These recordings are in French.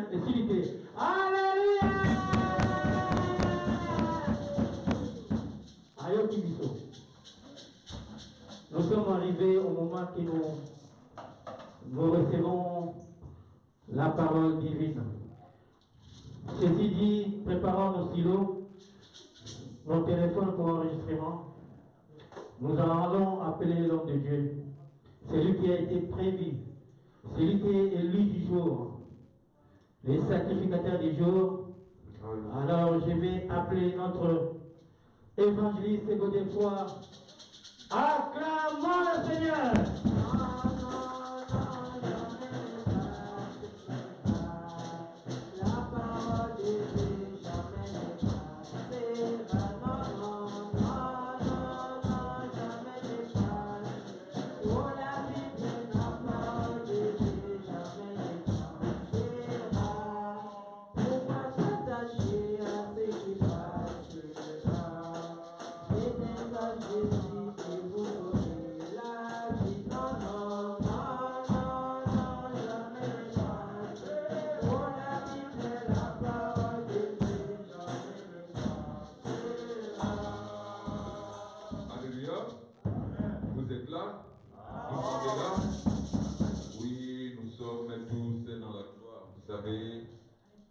facilité. Alléluia! Ayo Kibiso. Nous sommes arrivés au moment que nous recevons la parole divine. Ceci dit, préparons nos stylos, nos téléphones pour enregistrement. Nous allons appeler l'homme de Dieu, celui qui a été prévu, celui qui est élu du jour, les sacrificateurs du jour. Alors je vais appeler notre évangéliste Godefroy. Acclamons le Seigneur.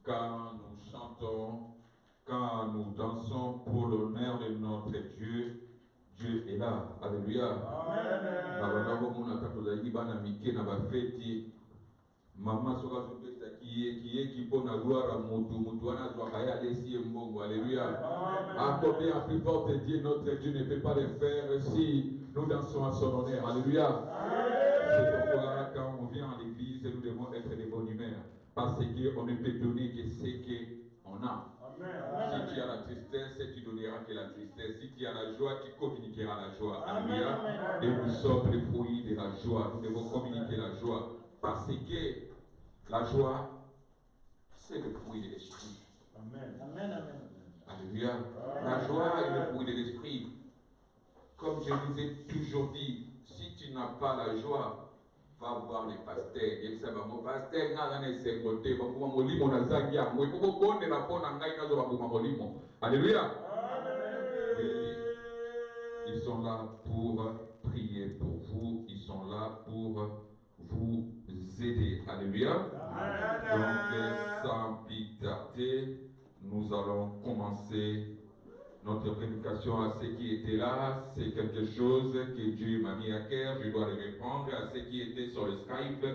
Quand nous chantons, quand nous dansons pour l'honneur de notre Dieu, Dieu est là. Alléluia. Maman soka zopesa qui pour na gloire à mutu wana zwa kaya lesi mbongo. Alléluia. À combien à plus fort Dieu, notre Dieu ne peut pas le faire si nous dansons à son honneur. Alléluia. C'est pourquoi quand on vient à l'église, nous devons être de bonne humeur. Parce qu'on ne peut donner que ce qu'on a. Amen. Si tu as la tristesse, tu donneras que la tristesse. Si tu as la joie, tu communiqueras la joie. Alléluia. Et nous sommes les fruits de la joie. Nous devons communiquer la joie. Parce que la joie, c'est le fruit de l'esprit. Amen. Amen. Amen. Alléluia. La joie est le fruit de l'esprit. Comme je vous ai toujours dit, si tu n'as pas la joie, va voir les pasteurs. Il sait que mon pasteur n'a pas ses côtés. Alléluia. Ils sont là pour prier pour vous. Ils sont là pour vous aider. Alléluia. Donc, sans plus tarder, nous allons commencer notre prédication. À ceux qui étaient là, c'est quelque chose que Dieu m'a mis à cœur. Je dois le répondre. À ceux qui étaient sur le Skype,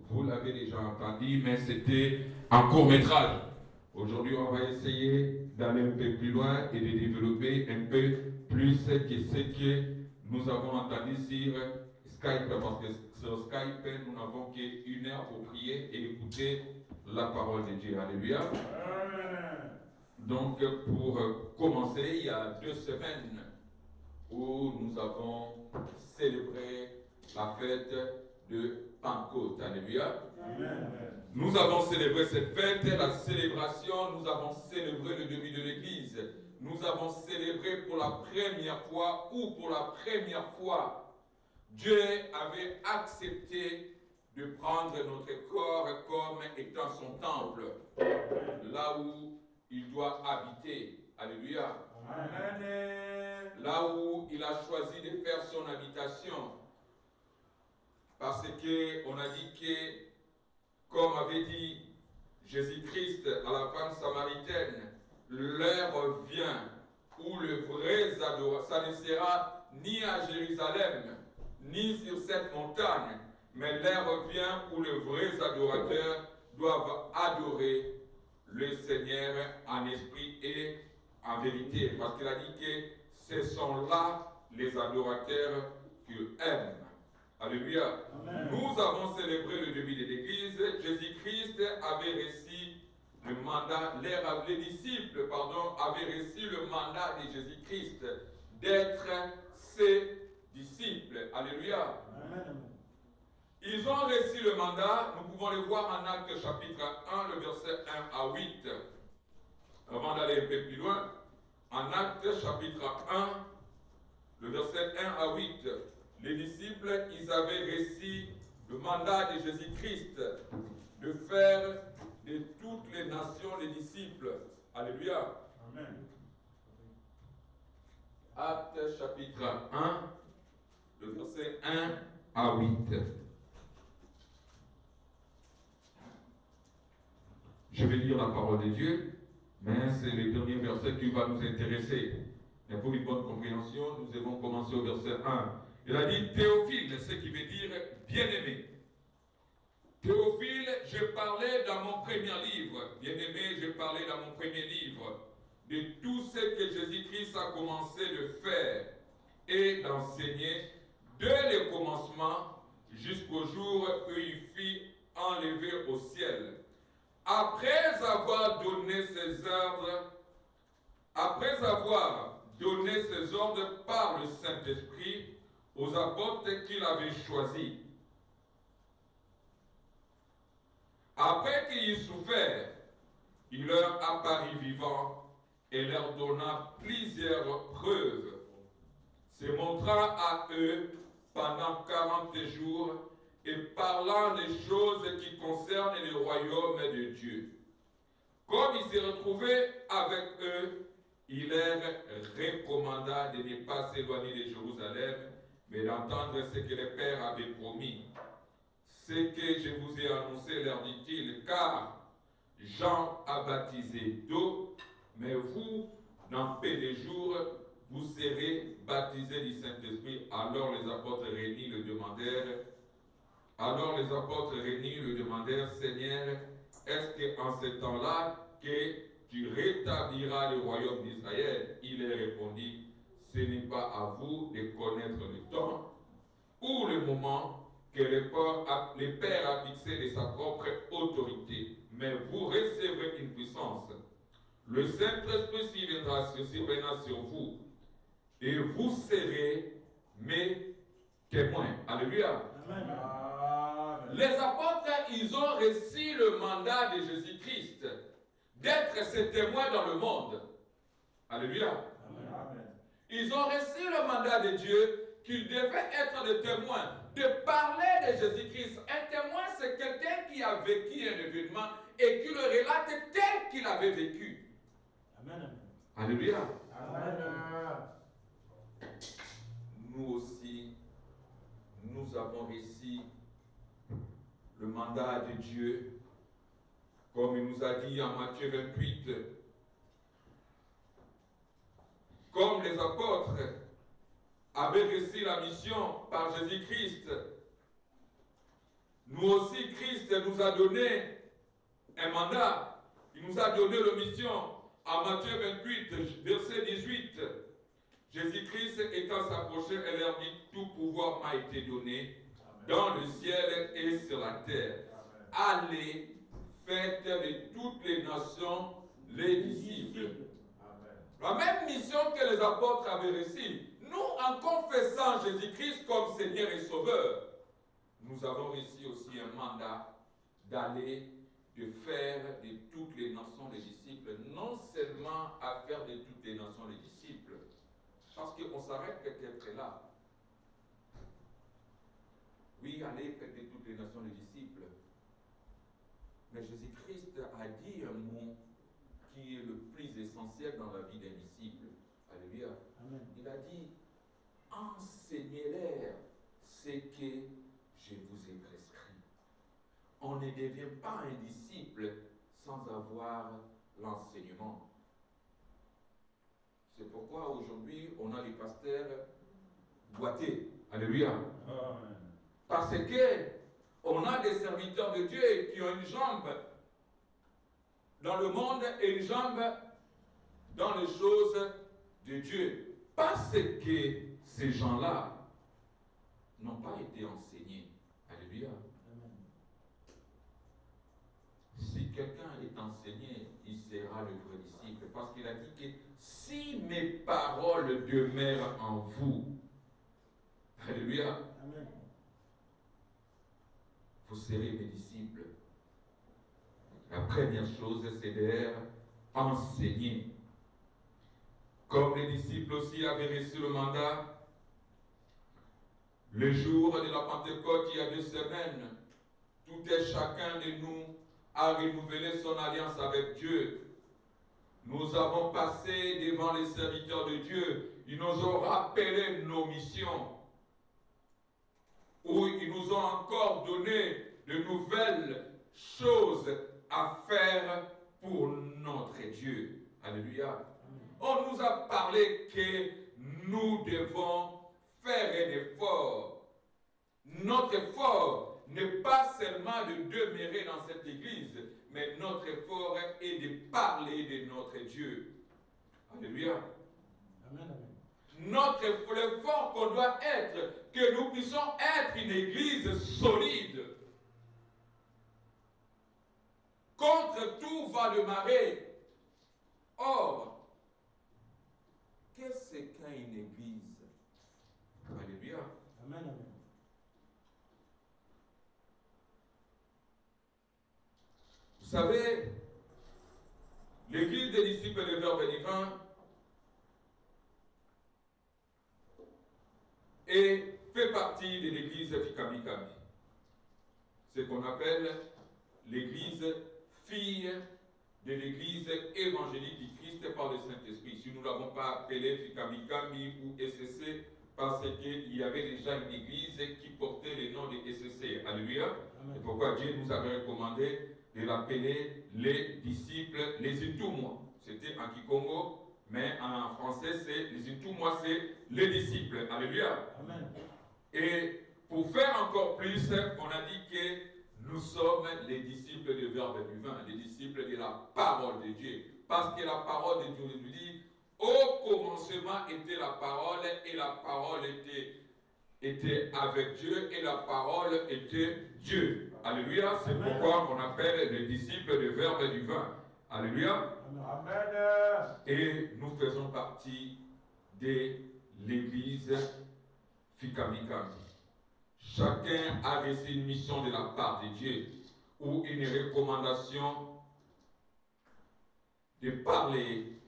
vous l'avez déjà entendu, mais c'était un court-métrage. Aujourd'hui, on va essayer d'aller un peu plus loin et de développer un peu plus que ce que nous avons entendu sur Skype. Parce que sur Skype, nous n'avons qu'une heure pour prier et écouter la parole de Dieu. Alléluia. Donc, pour commencer, il y a 2 semaines où nous avons célébré la fête de Pentecôte. Alléluia. Amen. Nous avons célébré cette fête, la célébration, nous avons célébré le début de l'église. Nous avons célébré pour la première fois, Dieu avait accepté de prendre notre corps comme étant son temple, là où il doit habiter. Alléluia. Amen. Là où il a choisi de faire son habitation. Parce qu'on a dit que, comme avait dit Jésus-Christ à la femme samaritaine, l'heure vient où le vrai adorateur, ça ne sera ni à Jérusalem, ni sur cette montagne, mais l'heure vient où les vrais adorateurs doivent adorer le Seigneur en esprit et en vérité. Parce qu'il a dit que ce sont là les adorateurs qu'il aime. Alléluia. Amen. Nous avons célébré le début de l'église. Jésus-Christ avait reçu le mandat, les disciples, avaient reçu le mandat de Jésus-Christ d'être ses disciples. Alléluia. Amen. Ils ont reçu le mandat, nous pouvons le voir en Actes chapitre 1, le verset 1 à 8. Avant d'aller un peu plus loin, en Actes chapitre 1, le verset 1 à 8, les disciples, ils avaient reçu le mandat de Jésus-Christ de faire de toutes les nations les disciples. Alléluia. Amen. Actes chapitre 1, le verset 1 à 8. Je vais lire la parole de Dieu, mais c'est le dernier verset qui va nous intéresser. Mais pour une bonne compréhension, nous allons commencer au verset 1. Il a dit Théophile, ce qui veut dire bien-aimé. Théophile, je parlais dans mon premier livre. Bien-aimé, je parlais dans mon premier livre de tout ce que Jésus-Christ a commencé de faire et d'enseigner dès le commencement jusqu'au jour où il fut enlevé au ciel. Après avoir donné ses ordres par le Saint-Esprit aux apôtres qu'il avait choisis. Après qu'ils eurent souffert, il leur apparut vivant et leur donna plusieurs preuves, se montrant à eux pendant 40 jours et parlant des choses qui concernent le royaume de Dieu. Comme il s'est retrouvé avec eux, il leur recommanda de ne pas s'éloigner de Jérusalem, mais d'entendre ce que le Père avait promis. Ce que je vous ai annoncé, leur dit-il, car Jean a baptisé d'eau, mais vous, dans peu de jours, vous serez baptisés du Saint-Esprit. Alors les apôtres réunis le demandèrent, Seigneur, est-ce qu'en ce temps-là que tu rétabliras le royaume d'Israël? Il leur répondit, ce n'est pas à vous de connaître le temps ou le moment que le Père a fixé de sa propre autorité, mais vous recevrez une puissance. Le Saint-Esprit viendra sur vous, et vous serez mes témoins. Alléluia. Amen. Les apôtres, ils ont reçu le mandat de Jésus-Christ d'être ses témoins dans le monde. Alléluia. Amen. Ils ont reçu le mandat de Dieu qu'ils devaient être des témoins, de parler de Jésus-Christ. Un témoin, c'est quelqu'un qui a vécu un événement et qui le relate tel qu'il avait vécu. Amen. Alléluia. Amen. Nous aussi, nous avons reçu le mandat de Dieu, comme il nous a dit en Matthieu 28. Comme les apôtres avaient reçu la mission par Jésus-Christ, nous aussi, Christ nous a donné un mandat. Il nous a donné la mission en Matthieu 28, verset 18. Jésus-Christ étant s'approché, elle leur dit, tout pouvoir m'a été donné dans le ciel et sur la terre. Allez, faites de toutes les nations les disciples. La même mission que les apôtres avaient reçue. Nous, en confessant Jésus-Christ comme Seigneur et Sauveur, nous avons reçu aussi un mandat d'aller, de faire de toutes les nations les disciples, non seulement à faire de toutes les nations les disciples, parce qu'on s'arrête peut-être là. Oui, allez, faites de toutes les nations les disciples. Mais Jésus-Christ a dit un mot qui est le plus essentiel dans la vie d'un disciple. Alléluia. Amen. Il a dit, enseignez-leur ce que je vous ai prescrit. On ne devient pas un disciple sans avoir l'enseignement. C'est pourquoi aujourd'hui, on a les pasteurs boités. Alléluia. Amen. Parce que on a des serviteurs de Dieu qui ont une jambe dans le monde et une jambe dans les choses de Dieu. Parce que ces gens-là n'ont pas été enseignés. Alléluia. Amen. Si quelqu'un est enseigné, il sera le vrai disciple. Parce qu'il a dit que si mes paroles demeurent en vous, alléluia, Amen. vous serez mes disciples. La première chose, c'est d'être enseigné. Comme les disciples aussi avaient reçu le mandat, le jour de la Pentecôte, il y a 2 semaines, tout et chacun de nous a renouvelé son alliance avec Dieu. Nous avons passé devant les serviteurs de Dieu. Ils nous ont rappelé nos missions. Où ils nous ont encore donné de nouvelles choses à faire pour notre Dieu. Alléluia. On nous a parlé que nous devons faire un effort. Notre effort n'est pas seulement de demeurer dans cette église, mais notre effort est de parler de notre Dieu. Alléluia. Amen, amen. L'effort qu'on doit être, que nous puissions être une église solide. Contre tout va le marée. Or, qu'est-ce qu'une église? Alléluia. Amen, amen. Vous savez, l'église des disciples du Verbe divin et fait partie de l'église Fikami-Kami. Ce qu'on appelle l'église fille de l'église évangélique du Christ par le Saint-Esprit. Si nous ne l'avons pas appelé Fikami-Kami ou SCC, parce qu'il y avait déjà une église qui portait le nom de SCC. Alléluia. C'est pourquoi Dieu nous avait recommandé de l'appeler les disciples, les Itumwa. C'était en Kikongo, mais en français, c'est les Itumwa, c'est les disciples. Alléluia. Amen. Et pour faire encore plus, on a dit que nous sommes les disciples du Verbe divin, les disciples de la parole de Dieu. Parce que la parole de Dieu nous dit, au commencement était la parole, et la parole était avec Dieu, et la parole était Dieu. Alléluia, c'est pourquoi on appelle les disciples du Verbe divin. Alléluia. Amen. Et nous faisons partie de l'église Fikami-Kami. Chacun a reçu une mission de la part de Dieu ou une recommandation de parler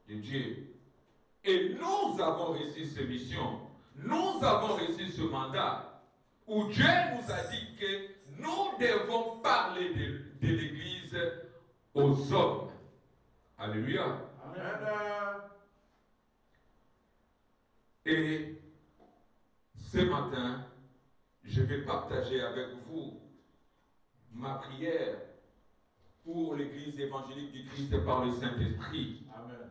de Dieu. Et nous avons reçu cette mission. Nous avons reçu ce mandat où Dieu nous a dit que nous devons parler de l'Église aux hommes. Alléluia. Amen. Et ce matin, je vais partager avec vous ma prière pour l'Église évangélique du Christ par le Saint-Esprit. Amen.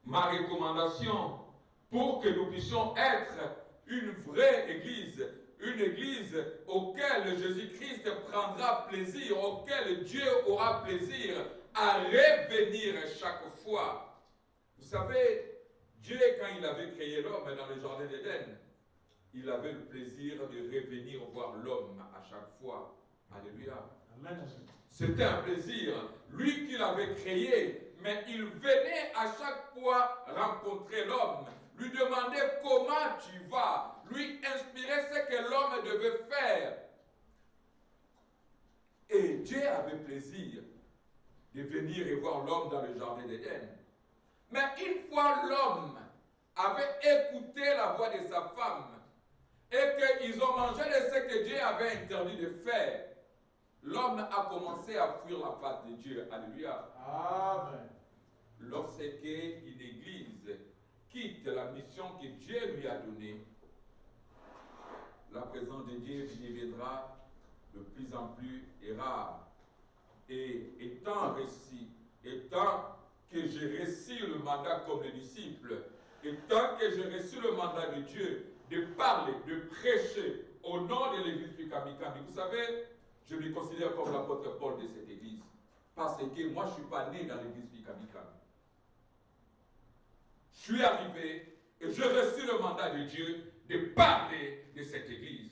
Ma recommandation pour que nous puissions être une vraie Église, une Église auquel Jésus-Christ prendra plaisir, auquel Dieu aura plaisir à revenir chaque fois. Vous savez, Dieu, quand il avait créé l'homme dans le jardin d'Éden, il avait le plaisir de revenir voir l'homme à chaque fois. Alléluia. Amen. C'était un plaisir. Lui qui l'avait créé, mais il venait à chaque fois rencontrer l'homme, lui demander comment tu vas, lui inspirer ce que l'homme devait faire. Et Dieu avait plaisir de venir et voir l'homme dans le jardin d'Éden. Mais une fois l'homme avait écouté la voix de sa femme et qu'ils ont mangé de ce que Dieu avait interdit de faire, l'homme a commencé à fuir la face de Dieu. Alléluia. Amen. Lorsque une église quitte la mission que Dieu lui a donnée, la présence de Dieu deviendra de plus en plus rare. Et étant que j'ai reçu le mandat comme le disciple, étant que j'ai reçu le mandat de Dieu de parler, de prêcher au nom de l'église Fikami-Kami, vous savez, je me considère comme l'apôtre Paul de cette église. Parce que moi, je ne suis pas né dans l'église Fikami-Kami. Je suis arrivé et j'ai reçu le mandat de Dieu de parler de cette église.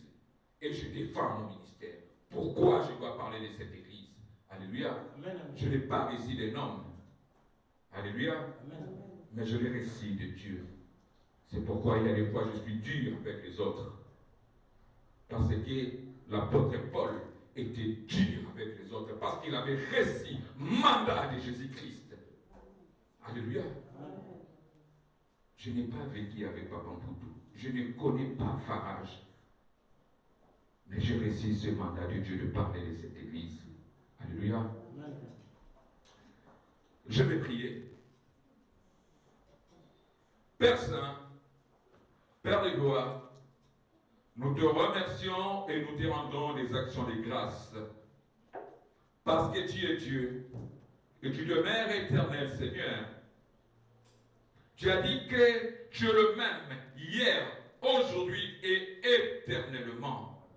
Et je défends mon ministère. Pourquoi je dois parler de cette église? Alléluia. Amen. Je n'ai pas reçu des noms. Alléluia. Amen. Mais je l'ai reçu de Dieu. C'est pourquoi il y a des fois je suis dur avec les autres. Parce que l'apôtre Paul était dur avec les autres. Parce qu'il avait reçu mandat de Jésus-Christ. Alléluia. Je n'ai pas vécu avec Papa Mpoutou. Je ne connais pas Farage. Mais j'ai reçu ce mandat de Dieu de parler de cette église. Alléluia. Je vais prier. Père Saint, Père de gloire, nous te remercions et nous te rendons des actions de grâce. Parce que tu es Dieu, et tu demeures éternel, Seigneur. Tu as dit que tu es le même hier, aujourd'hui et éternellement.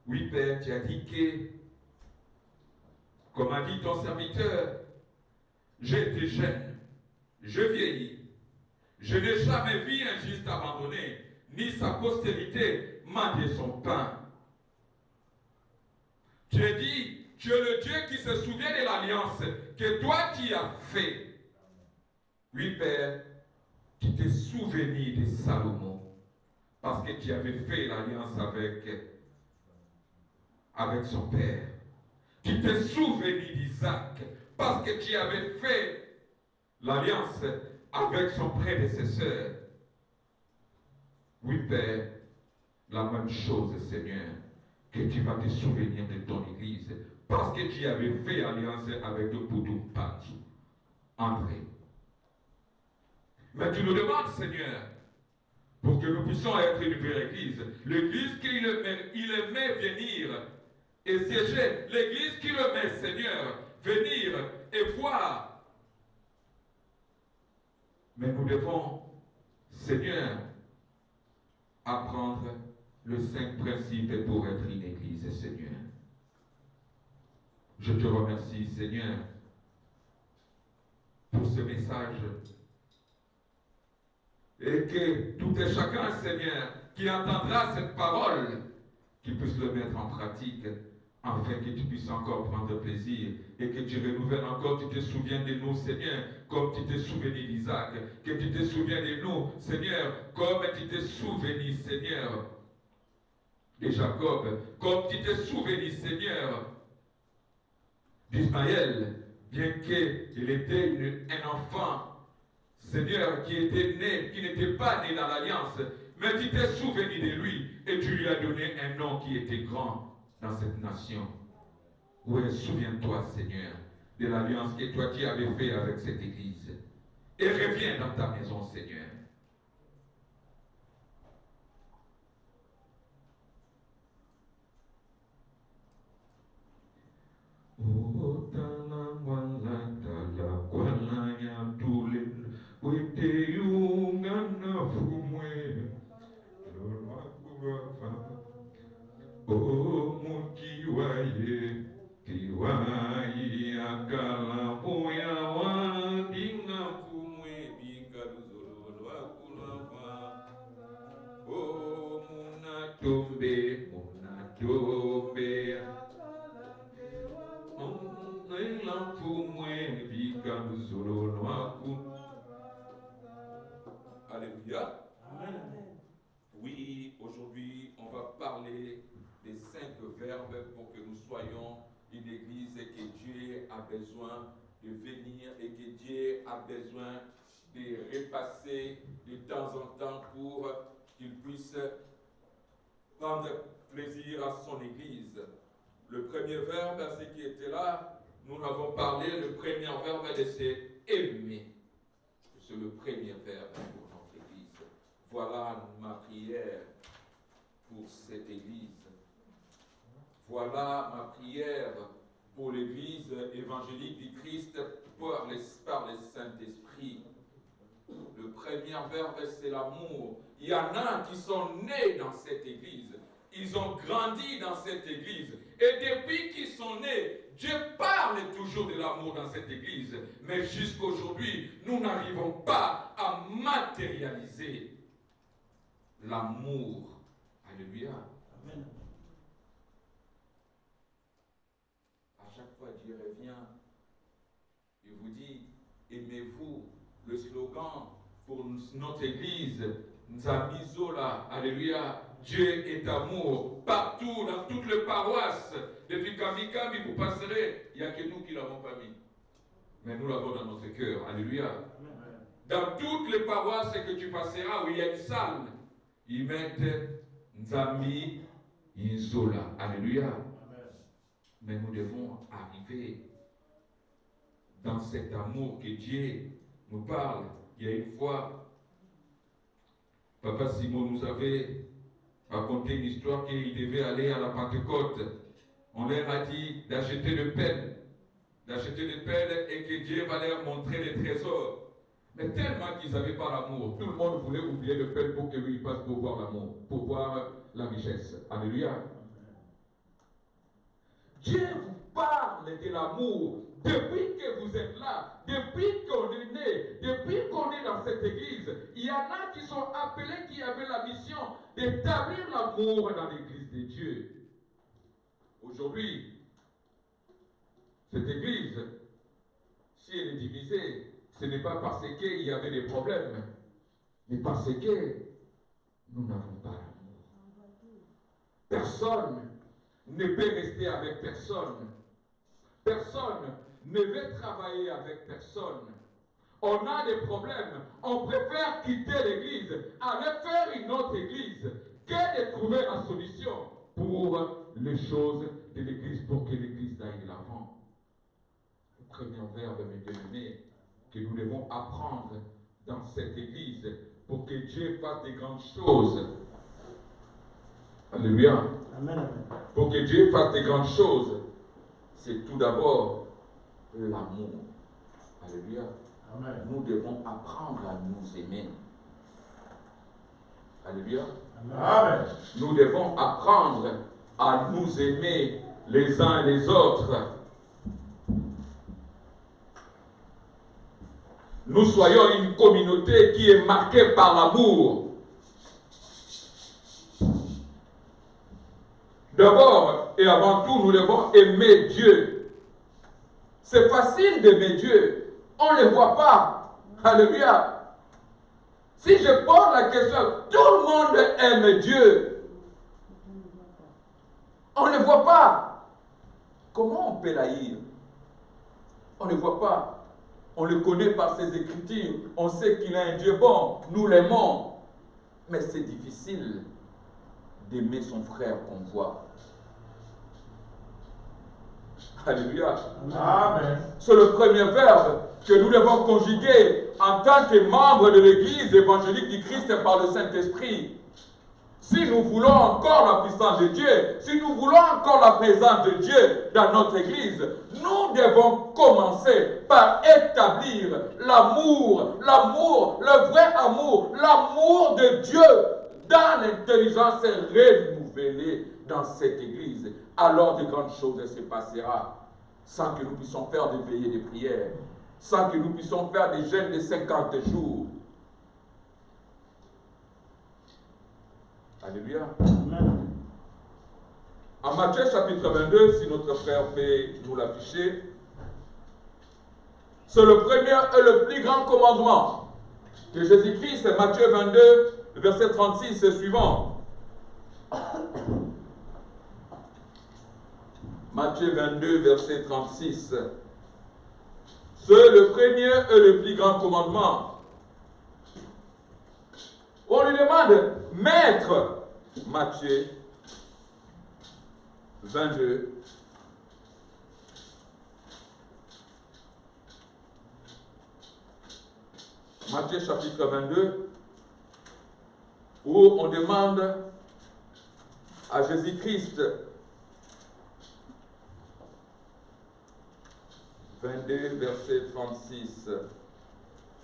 Oui, Père, tu as dit que, comme a dit ton serviteur, j'ai été jeune, je vieillis. Je n'ai jamais vu un juste abandonné, ni sa postérité mendier son pain. Tu as dit, tu es le Dieu qui se souvient de l'alliance que toi tu as fait. Oui, Père, tu t'es souvenu de Salomon, parce que tu avais fait l'alliance avec son père. Tu t'es souvenu d'Isaac, parce que tu avais fait l'alliance avec son prédécesseur. Oui, Père, la même chose, Seigneur, que tu vas te souvenir de ton Église, parce que tu avais fait alliance avec le Boudoum-Pati, André. Mais tu nous demandes, Seigneur, pour que nous puissions être une vraie Église, l'Église qu'il aimait venir et siéger, l'Église qu'il aimait, Seigneur, venir et voir. Mais nous devons, Seigneur, apprendre les 5 principes pour être une Église, Seigneur. Je te remercie, Seigneur, pour ce message. Et que tout et chacun, Seigneur, qui entendra cette parole, qui puisse le mettre en pratique, afin que tu puisses encore prendre plaisir et que tu renouvelles encore, tu te souviens de nous, Seigneur, comme tu t'es souvenu d'Isaac, que tu te souviens de nous, Seigneur, comme tu t'es souvenu, Seigneur, de Jacob, comme tu t'es souvenu, Seigneur, d'Ismaël, bien qu'il était un enfant, Seigneur, qui était né, qui n'était pas né dans l'alliance, mais tu t'es souvenu de lui et tu lui as donné un nom qui était grand dans cette nation. Oui, souviens-toi, Seigneur, de l'alliance que toi tu avais fait avec cette Église. Et reviens dans ta maison, Seigneur. Oh, mukiwaye, kiwaye akala boya wa dinga kumwe bikaluzolo wakulava. Oh, munatombe, munatombe. Alléluia. Amen. Oui, aujourd'hui, on va parler des 5 verbes pour que nous soyons une église et que Dieu a besoin de venir et que Dieu a besoin de repasser de temps en temps pour qu'il puisse prendre plaisir à son église. Le premier verbe, ce qui était là, nous avons parlé, le premier verbe, c'est aimer. C'est le premier verbe pour notre église. Voilà ma prière pour cette église. Voilà ma prière pour l'église évangélique du Christ par le Saint-Esprit. Le premier verbe, c'est l'amour. Il y en a qui sont nés dans cette église. Ils ont grandi dans cette église. Et depuis qu'ils sont nés, Dieu parle toujours de l'amour dans cette église. Mais jusqu'aujourd'hui, nous n'arrivons pas à matérialiser l'amour. Alléluia. Amen. À chaque fois, Dieu revient. Il vous dit, aimez-vous. Le slogan pour notre église, Nzamizola. Alléluia. Dieu est amour. Partout, dans toutes les paroisses, depuis Kamikami, vous passerez. Il n'y a que nous qui ne l'avons pas mis. Mais nous l'avons dans notre cœur. Alléluia. Dans toutes les paroisses que tu passeras, où il y a une salle, ils mettent Nzami Inzola. Alléluia. Mais nous devons arriver dans cet amour que Dieu nous parle. Il y a une fois, Papa Simon nous avait raconté une histoire qu'il devait aller à la Pentecôte. On leur a dit d'acheter le pain et que Dieu va leur montrer les trésors. Mais tellement qu'ils n'avaient pas l'amour, tout le monde voulait oublier le pain pour que lui il passe pour voir l'amour, pour voir la richesse. Alléluia. Dieu vous parle de l'amour depuis que vous êtes là, depuis qu'on est né, depuis qu'on est dans cette église. Il y en a qui sont appelés, qui avaient la mission d'établir l'amour dans l'église de Dieu. Aujourd'hui, cette église, si elle est divisée, ce n'est pas parce qu'il y avait des problèmes, mais parce que nous n'avons pas l'amour. Personne ne peut rester avec personne. Personne ne veut travailler avec personne. On a des problèmes. On préfère quitter l'église, aller faire une autre église, que de trouver la solution pour les choses de l'église, pour que l'église aille de l'avant. Le premier verbe, mes bien-aimés, que nous devons apprendre dans cette église pour que Dieu fasse des grandes choses. Alléluia. Amen. Pour que Dieu fasse des grandes choses, c'est tout d'abord l'amour. Alléluia. Amen. Nous devons apprendre à nous aimer. Alléluia. Amen. Nous devons apprendre à nous aimer les uns et les autres. Nous soyons une communauté qui est marquée par l'amour. D'abord et avant tout, nous devons aimer Dieu. C'est facile d'aimer Dieu. On ne le voit pas. Alléluia. Si je pose la question, tout le monde aime Dieu. On ne le voit pas. Comment on peut l'haïr? On ne le voit pas. On le connaît par ses écritures. On sait qu'il a un Dieu bon. Nous l'aimons. Mais c'est difficile d'aimer son frère qu'on voit. Alléluia. Amen. C'est le premier verbe que nous devons conjuguer en tant que membres de l'Église évangélique du Christ par le Saint-Esprit. Si nous voulons encore la puissance de Dieu, si nous voulons encore la présence de Dieu dans notre Église, nous devons commencer par établir l'amour, le vrai amour, l'amour de Dieu dans l'intelligence renouvelée dans cette Église. Alors de grandes choses se passeront sans que nous puissions faire des veillées de prière, sans que nous puissions faire des jeûnes de 50 jours. Alléluia. Amen. En Matthieu chapitre 22, si notre frère peut nous l'afficher, c'est le premier et le plus grand commandement que Jésus-Christ, c'est Matthieu 22, verset 36 et suivant. Matthieu 22, verset 36. C'est le premier et le plus grand commandement. On lui demande, Maître, Matthieu 22, Matthieu chapitre 22, où on demande à Jésus-Christ, 22, verset 36,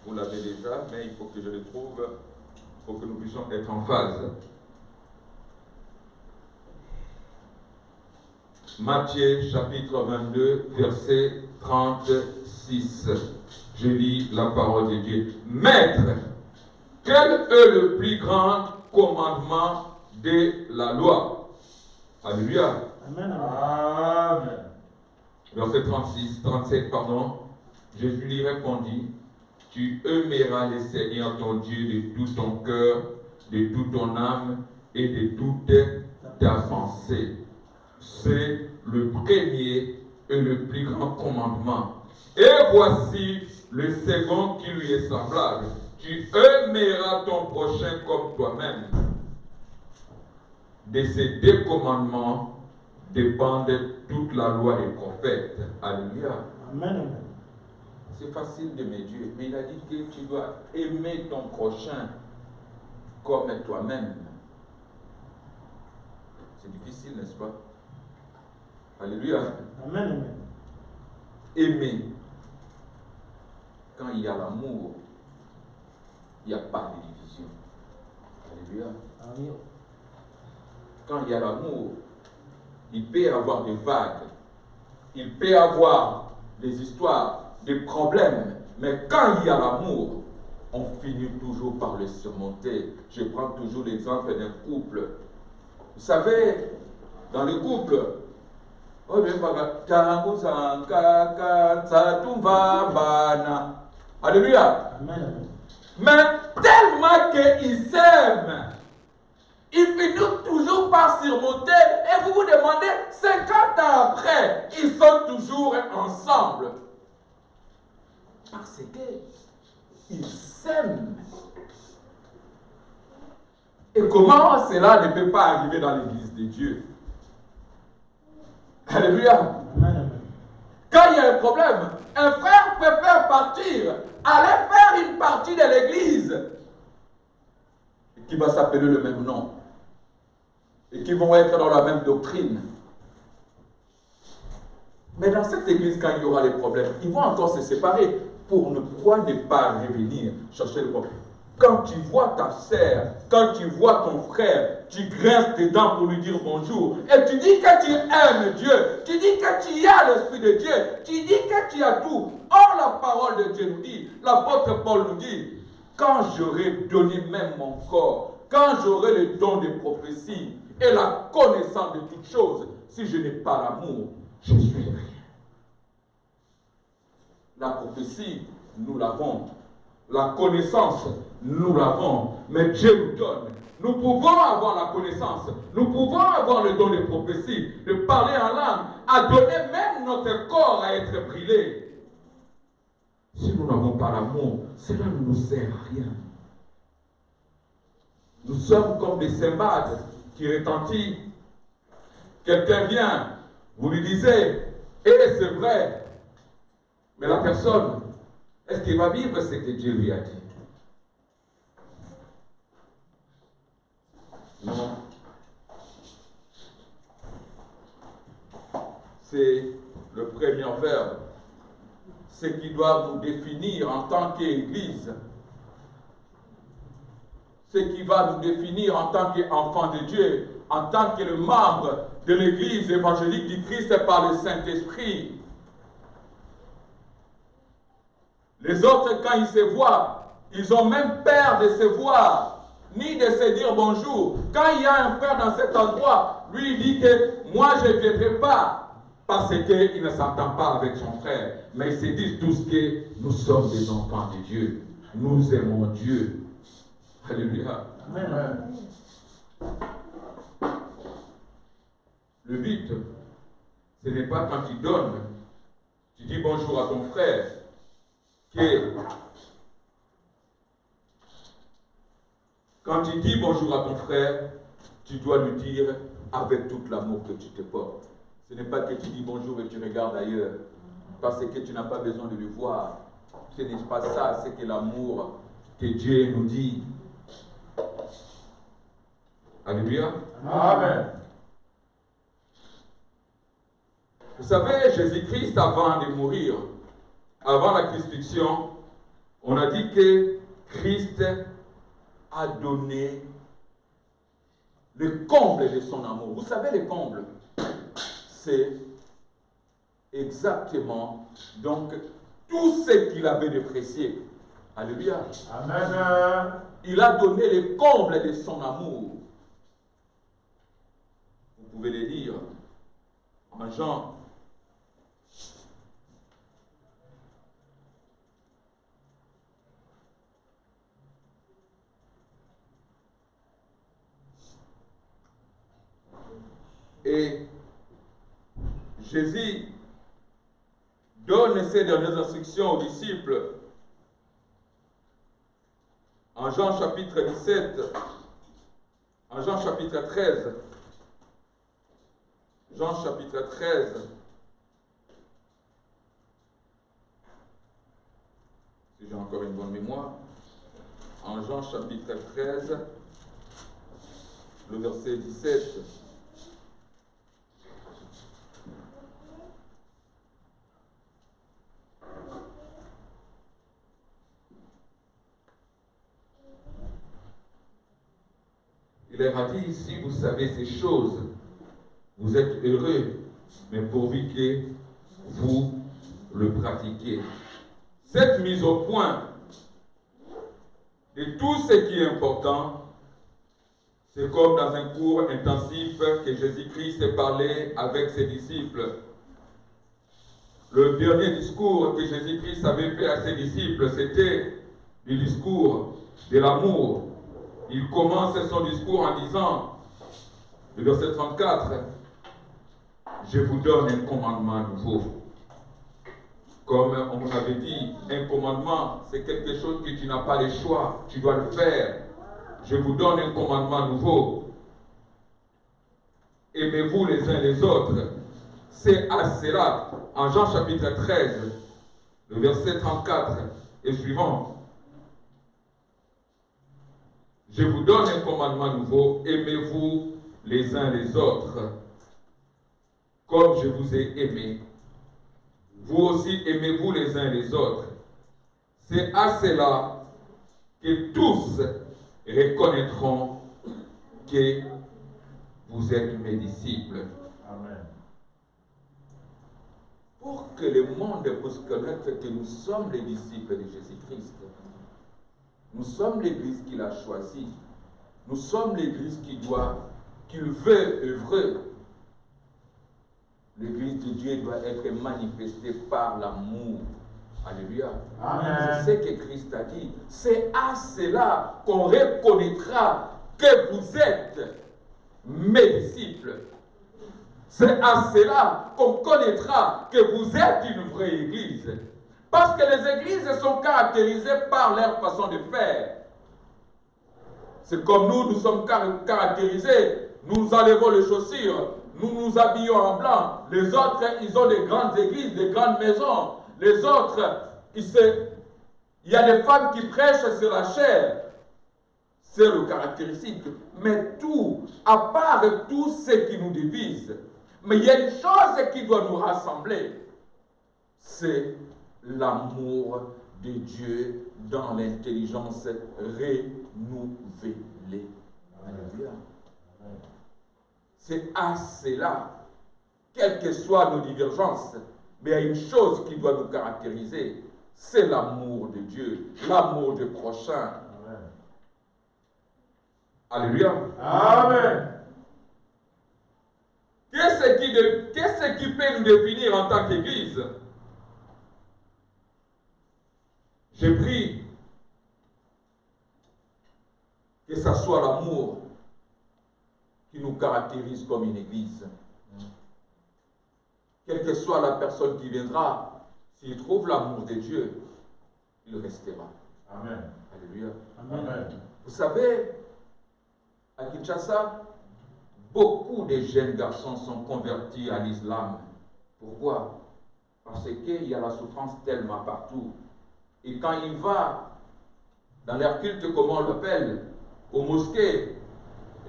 vous l'avez déjà, mais il faut que je le trouve pour que nous puissions être en phase. Matthieu chapitre 22, verset 36. Je lis la parole de Dieu. Maître, quel est le plus grand commandement de la loi? Alléluia. Amen. Amen. Verset 37, pardon. Jésus lui répondit, tu aimeras le Seigneur ton Dieu de tout ton cœur, de toute ton âme et de toute ta pensée. C'est le premier et le plus grand commandement. Et voici le second qui lui est semblable. Tu aimeras ton prochain comme toi-même. De ces deux commandements dépendent toute la loi des prophètes. Alléluia. Amen. C'est facile d'aimer Dieu, mais il a dit que tu dois aimer ton prochain comme toi-même. C'est difficile, n'est-ce pas? Alléluia. Amen. Aimer. Quand il y a l'amour, il n'y a pas de division. Alléluia. Amen. Quand il y a l'amour, il peut y avoir des vagues, il peut y avoir des histoires, des problèmes, mais quand il y a l'amour, on finit toujours par le surmonter. Je prends toujours l'exemple d'un couple. Vous savez, dans le couple, alléluia. Amen. Mais tellement qu'ils s'aiment, ils finissent toujours par surmonter. Et vous vous demandez, 50 ans après, ils sont toujours ensemble. Parce qu'ils s'aiment. Et comment cela ne peut pas arriver dans l'église de Dieu? Alléluia. Amen. Quand il y a un problème, un frère peut faire partir, aller faire une partie de l'église qui va s'appeler le même nom et qui vont être dans la même doctrine. Mais dans cette église, quand il y aura les problèmes, ils vont encore se séparer pour ne pas revenir chercher le problème. Quand tu vois ta sœur, quand tu vois ton frère, tu grinces tes dents pour lui dire bonjour. Et tu dis que tu aimes Dieu. Tu dis que tu as l'Esprit de Dieu. Tu dis que tu as tout. Or, la parole de Dieu nous dit, l'apôtre Paul nous dit, quand j'aurai donné même mon corps, quand j'aurai le don de prophétie et la connaissance de toutes choses, si je n'ai pas l'amour, je suis rien. La prophétie, nous l'avons. La connaissance, nous l'avons, mais Dieu nous donne. Nous pouvons avoir la connaissance, nous pouvons avoir le don de prophétie, de parler en langue, à donner même notre corps à être brûlé. Si nous n'avons pas l'amour, cela ne nous sert à rien. Nous sommes comme des cymbales qui retentissent. Quelqu'un vient, vous lui disiez, et c'est vrai, mais la personne, est-ce qu'il va vivre ce que Dieu lui a dit? Non. C'est le premier verbe. Ce qui doit nous définir en tant qu'Église. Ce qui va nous définir en tant qu'enfants de Dieu, en tant que membre de l'Église évangélique du Christ par le Saint-Esprit. Les autres, quand ils se voient, ils ont même peur de se voir, ni de se dire bonjour. Quand il y a un frère dans cet endroit, lui il dit que moi je ne viendrai pas, parce qu'il ne s'entend pas avec son frère. Mais ils se disent tous que nous sommes des enfants de Dieu. Nous aimons Dieu. Alléluia. Amen. Le but, ce n'est pas quand tu donnes, tu dis bonjour à ton frère, que quand tu dis bonjour à ton frère, tu dois lui dire avec tout l'amour que tu te portes. Ce n'est pas que tu dis bonjour et tu regardes ailleurs, parce que tu n'as pas besoin de le voir. Ce n'est pas ça, c'est que l'amour que Dieu nous dit. Alléluia. Amen. Vous savez, Jésus-Christ, avant de mourir, avant la crucifixion, on a dit que Christ a donné le comble de son amour. Vous savez, le comble, c'est exactement donc tout ce qu'il avait de précieux. Alléluia. Amen. Il a donné le comble de son amour. Vous pouvez le lire en Jean. Et Jésus donne ces dernières instructions aux disciples en Jean chapitre 17, en Jean chapitre 13. Jean chapitre 13. Si j'ai encore une bonne mémoire. En Jean chapitre 13, le verset 17. Il leur a dit, si vous savez ces choses, vous êtes heureux, mais pourvu que vous le pratiquiez. Cette mise au point de tout ce qui est important, c'est comme dans un cours intensif que Jésus-Christ s'est parlé avec ses disciples. Le dernier discours que Jésus-Christ avait fait à ses disciples, c'était le discours de l'amour. Il commence son discours en disant, le verset 34, « Je vous donne un commandement nouveau. » Comme on vous avait dit, un commandement, c'est quelque chose que tu n'as pas le choix, tu dois le faire. Je vous donne un commandement nouveau. Aimez-vous les uns les autres. C'est à cela, en Jean chapitre 13, le verset 34 et suivant. Je vous donne un commandement nouveau, aimez-vous les uns les autres, comme je vous ai aimé. Vous aussi aimez-vous les uns les autres. C'est à cela que tous reconnaîtront que vous êtes mes disciples. Amen. Pour que le monde puisse connaître que nous sommes les disciples de Jésus-Christ. Nous sommes l'Église qu'il a choisie. Nous sommes l'Église qu'il veut œuvrer. L'Église de Dieu doit être manifestée par l'amour. Alléluia. Amen. C'est ce que Christ a dit. C'est à cela qu'on reconnaîtra que vous êtes mes disciples. C'est à cela qu'on connaîtra que vous êtes une vraie Église. Parce que les églises sont caractérisées par leur façon de faire. C'est comme nous sommes caractérisés. Nous enlevons les chaussures, nous nous habillons en blanc. Les autres, ils ont des grandes églises, des grandes maisons. Les autres, il y a des femmes qui prêchent sur la chair. C'est le caractéristique. Mais tout, à part tout ce qui nous divise, mais il y a une chose qui doit nous rassembler. C'est l'amour de Dieu dans l'intelligence renouvelée. Alléluia. C'est à cela, quelles que soient nos divergences, mais il y a une chose qui doit nous caractériser, c'est l'amour de Dieu, l'amour du prochain. Amen. Alléluia. Amen. Qu'est-ce qui peut nous définir en tant qu'Église? J'ai pris que ce soit l'amour qui nous caractérise comme une Église. Quelle que soit la personne qui viendra, s'il trouve l'amour de Dieu, il restera. Amen. Alléluia. Amen. Vous savez, à Kinshasa, beaucoup de jeunes garçons sont convertis à l'islam. Pourquoi? Parce qu'il y a la souffrance tellement partout. Et quand il va dans leur culte, comment on l'appelle, aux mosquées,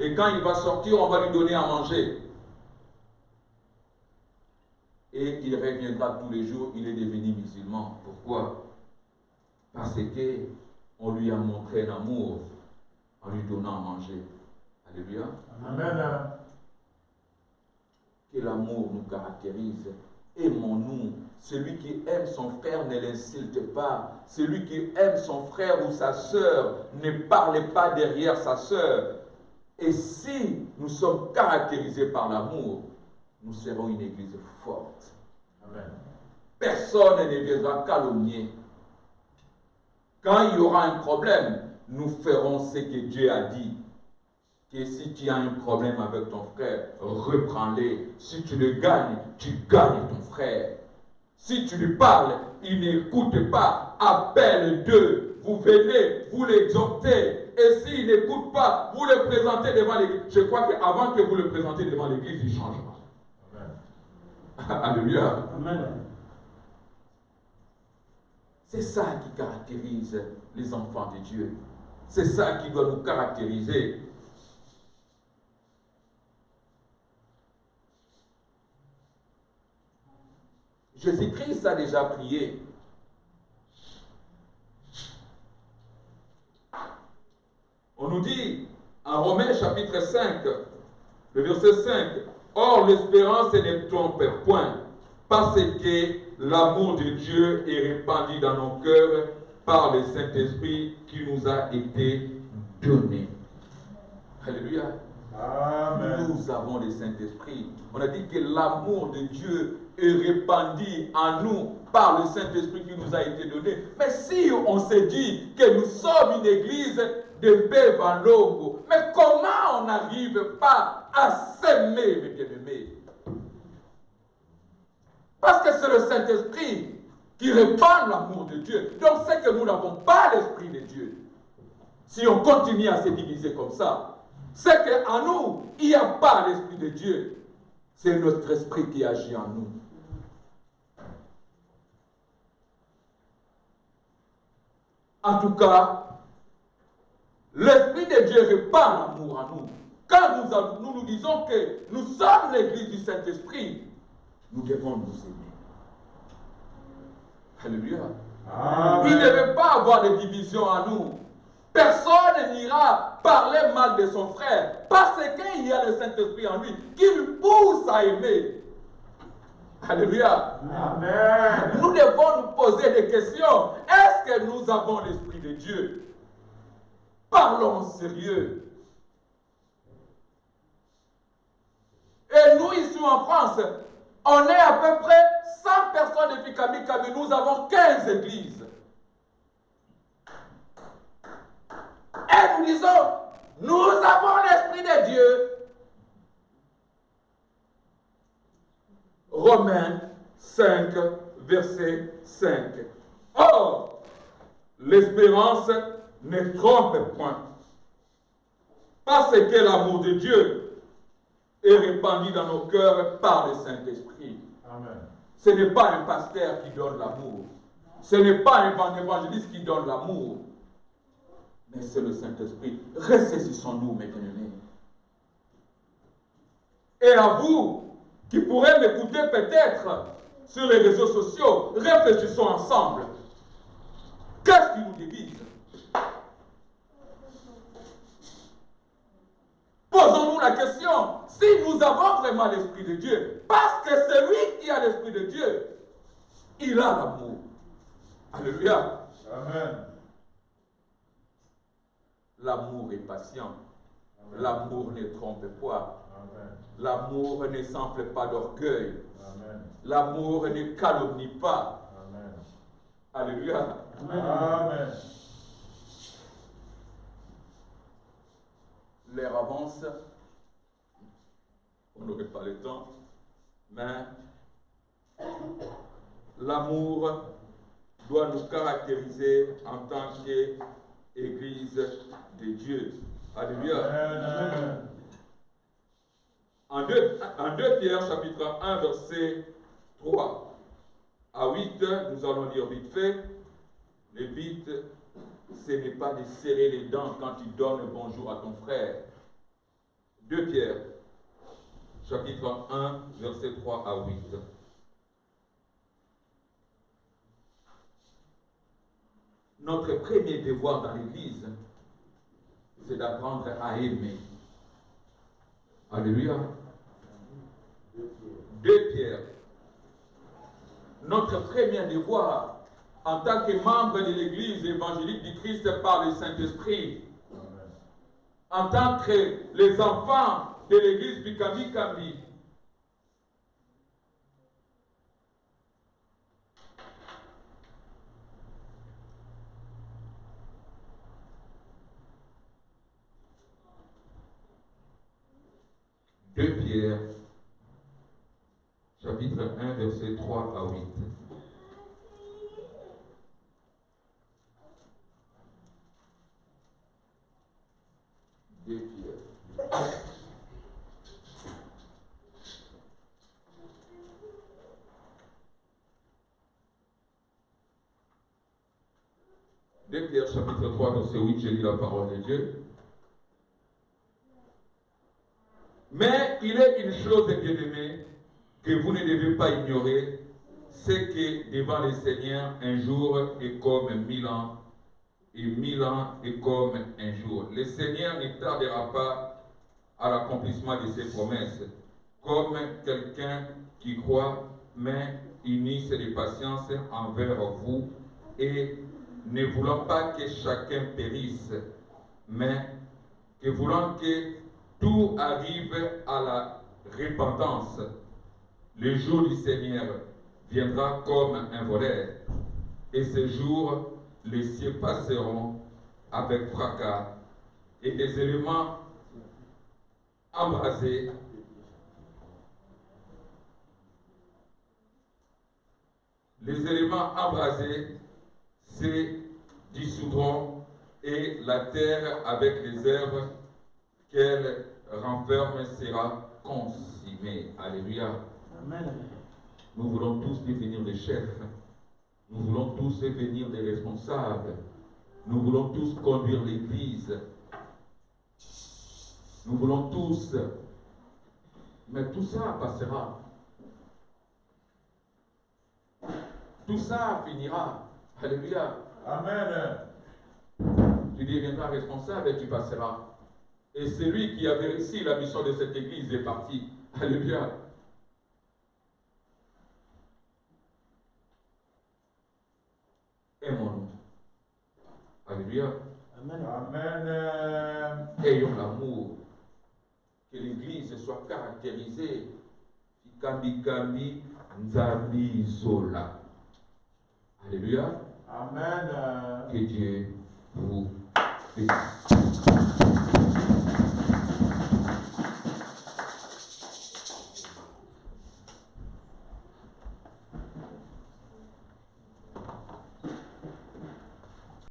et quand il va sortir, on va lui donner à manger. Et il reviendra tous les jours, il est devenu musulman. Pourquoi? Parce qu'on lui a montré un amour en lui donnant à manger. Alléluia. Amen. Que l'amour nous caractérise. Aimons-nous. Celui qui aime son frère ne l'insulte pas. Celui qui aime son frère ou sa sœur ne parle pas derrière sa sœur. Et si nous sommes caractérisés par l'amour, nous serons une église forte. Amen. Personne ne viendra calomnier. Quand il y aura un problème, nous ferons ce que Dieu a dit. Que si tu as un problème avec ton frère, reprends-le. Si tu le gagnes, tu gagnes ton frère. Si tu lui parles, il n'écoute pas. Appelle deux. Vous venez, vous l'exhortez. Et s'il n'écoute pas, vous le présentez devant l'église. Je crois qu'avant que vous le présentez devant l'église, il changera. Alléluia. Amen. C'est ça qui caractérise les enfants de Dieu. C'est ça qui doit nous caractériser. Jésus-Christ a déjà prié. On nous dit en Romains chapitre 5, le verset 5, « Or l'espérance ne trompe point, parce que l'amour de Dieu est répandu dans nos cœurs par le Saint-Esprit qui nous a été donné. » Alléluia. Amen. Nous avons le Saint-Esprit. On a dit que l'amour de Dieu est répandu en nous par le Saint-Esprit qui nous a été donné. Mais si on se dit que nous sommes une église de Bevanlogo, mais comment on n'arrive pas à s'aimer, mes bien-aimés? Parce que c'est le Saint-Esprit qui répand l'amour de Dieu. Donc c'est que nous n'avons pas l'Esprit de Dieu. Si on continue à se diviser comme ça, c'est qu'en nous, il n'y a pas l'Esprit de Dieu. C'est notre esprit qui agit en nous. En tout cas, l'Esprit de Dieu répand l'amour en nous. Quand nous disons que nous sommes l'église du Saint-Esprit, nous devons nous aimer. Alléluia. Amen. Il ne veut pas avoir de division en nous. Personne n'ira parler mal de son frère parce qu'il y a le Saint-Esprit en lui qui lui pousse à aimer. Alléluia. Amen. Nous devons nous poser des questions. Est-ce que nous avons l'Esprit de Dieu? Parlons sérieux. Et nous, ici en France, on est à peu près 100 personnes depuis Kamikabe. Nous avons 15 églises. Et nous disons, nous avons l'Esprit de Dieu. Romains 5, verset 5. Or, l'espérance ne trompe point, parce que l'amour de Dieu est répandu dans nos cœurs par le Saint-Esprit. Amen. Ce n'est pas un pasteur qui donne l'amour. Ce n'est pas un évangéliste qui donne l'amour. Mais c'est le Saint-Esprit. Ressaisissons-nous, mes bien-aimés. Et à vous, qui pourrez m'écouter peut-être sur les réseaux sociaux, réfléchissons ensemble. Qu'est-ce qui nous divise? Posons-nous la question, si nous avons vraiment l'Esprit de Dieu, parce que celui qui a l'Esprit de Dieu, il a l'amour. Alléluia. Amen. L'amour est patient. L'amour ne trompe pas. Amen. L'amour ne s'enfle pas d'orgueil. Amen. L'amour ne calomnie pas. Amen. Alléluia. Amen. L'heure avance. On n'aurait pas le temps. Mais l'amour doit nous caractériser en tant qu'Église de Dieu. Alléluia. Amen. En 2 Pierre, chapitre 1, verset 3 à 8, nous allons lire vite fait. Le but, ce n'est pas de serrer les dents quand tu donnes bonjour à ton frère. 2 Pierre, chapitre 1, verset 3 à 8. Notre premier devoir dans l'Église, c'est d'apprendre à aimer. Alléluia. 2 Pierre. Notre premier devoir en tant que membre de l'Église évangélique du Christ par le Saint-Esprit, en tant que les enfants de l'Église Bikami Kambi, Deux Pierre, chapitre 1, verset 3 à 8. Deux Pierre. 2 Pierre chapitre 3, verset 8, je lis la parole de Dieu. Mais il est une chose, bien-aimée, que vous ne devez pas ignorer, c'est que devant le Seigneur, un jour est comme 1000 ans, et 1000 ans est comme un jour. Le Seigneur ne tardera pas à l'accomplissement de ses promesses, comme quelqu'un qui croit, mais unisse de patience envers vous, et ne voulant pas que chacun périsse, mais que voulant que tout arrive à la repentance. Le jour du Seigneur viendra comme un voleur, et ce jour, les cieux passeront avec fracas, et des éléments embrasés se dissoudront, et la terre avec les œuvres qu'elle renferme sera consumée. Alléluia. Amen. Nous voulons tous devenir des chefs. Nous voulons tous devenir des responsables. Nous voulons tous conduire l'Église. Nous voulons tous. Mais tout ça passera. Tout ça finira. Alléluia. Amen. Tu deviendras responsable et tu passeras. Et celui qui avait réussi la mission de cette église est parti. Alléluia. Aimons-nous. Alléluia. Amen. Amen. Ayons l'amour. Que l'église soit caractérisée. Kambi Nzambi Zola. Alléluia. Amen. Que Dieu vous bénisse.